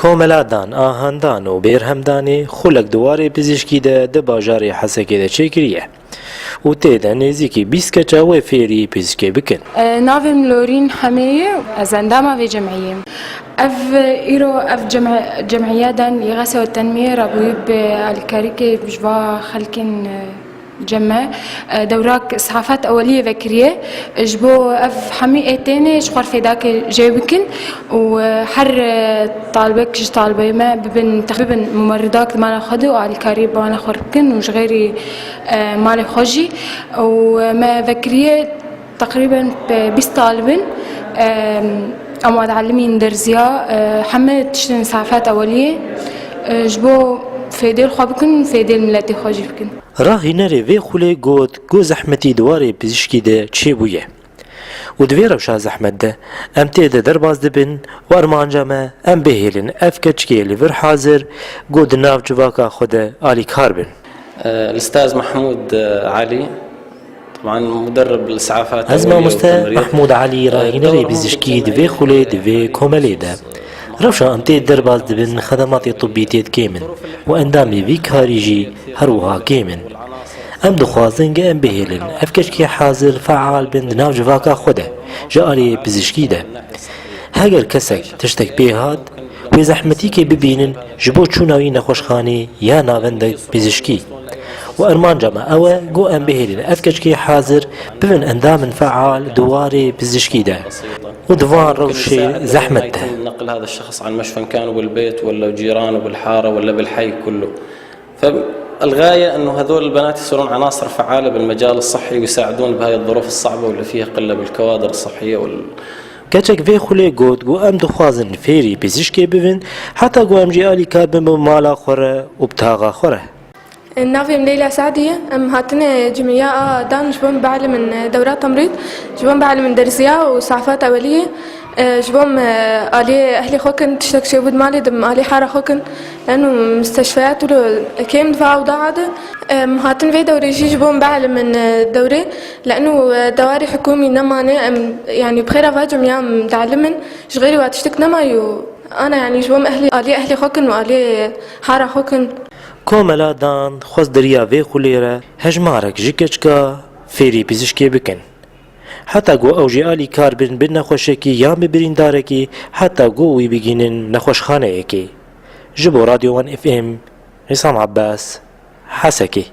کۆمەلادان ئاهەندان و بێرهەمدانێ خولەک دووارێ پزیشکیدا دە باژارێ حەسەکێدا چێکریە و تێدا نێزیکی 20 کەچە وێ فێری پزیشکێ بکەن. ناوم لورين حمية زندامة في جمعية. إيرو جمعية دان يغسل التنمية ربويب الكاريكي بجوا خلكن جمع دوراك إسعافات أولية ذكرية جبو حمية تاني شخور في ذاك جايبكن وحر طالبك طالبي ما ببن تقريبا ممرضات ما ناخذوا على الكاريب ما ناخذكن وش غيري ما نخجي وما ذكرية تقريبا 20 طالبين أو معلمين درزيا حملت تشتن إسعافات أولية جبو في ديل خوابكن في ديل ملاتي خواجي بكن. راهی نەرێ vê xulê got ku zehmetî diwarê pizîşkî de çê bûye û di vê rewşa zehmet de em tê de derbas dibin û armanca me em bihêlin ev keçikê li vir hazir got di nav civaka xwe de alîkar bin. الأستاذ محمود علي طبعا مدرب الإسعافات. Ez mamoste Mahmûd Alî rahî nerê pizîşkî di vê xulê di vê komelê de rewşa em tê derbas dibin xedematê tibbî tê dikê min û endamê vî karî jî her wiha kê min. Em dixwazin ge em bihêlin ev keçikê hazir feal bin di nav civaka xwe de ji aliyê pizîşkî de. Heger kesek tiştek pê hat wê zehmetîkê bibînin ji bo çûna wî nexweşxanê ya navendek pizîşkî. و ئەرمانجا me ew e got em bihêlin ev keçikê hazir bibin endamên feal di warê pizîşkî de û di van rewşê zehmet de. نقل هذا الشخص عن مشفى كانوا بالبيت ولا بجيرانه بالحارة ولا بالحي كله. فالغاية أنه هذول البنات يصيرون عناصر فعالة بالمجال الصحي ويساعدون بهاي الظروف الصعبة واللي فيها قلة بالكوادر الصحية keçek vê xulê got got em dixwazin fêrî pizîşkê bibin heta got em jî alîkar bin bi mala xwe re û bi taxa xwe re. نافم ليلى سعدية هاتنا جمعية دان جبون بعلم من دورات تمريض جبون بعلم من درسية وإسعافات أولية جبون آلي أهلي خوكن تشتك شبود مالي دم آلي حارة خوكن لأنه مستشفيات ولو كيم دفاع وضاعدة هاتن في دوري جي جبون بعلم من دوري لأنه دواري حكومي نماني يعني بخير أفا جمعية متعلمن جغيري واتشتك نمايو أنا يعني جبون أهلي خوكن وآلي حارة خوكن. کۆمەلادان xwest deriya vê xulê re hejmarek ji keçika fêrî pizîşkê bikin heta got ew jî alîkar bin bi nexweşekî yan bi birîndarekî heta got wî bigînin nexweşxaneyekê. Ji bo Radio Wan FM Îsam Abbas Hesekê.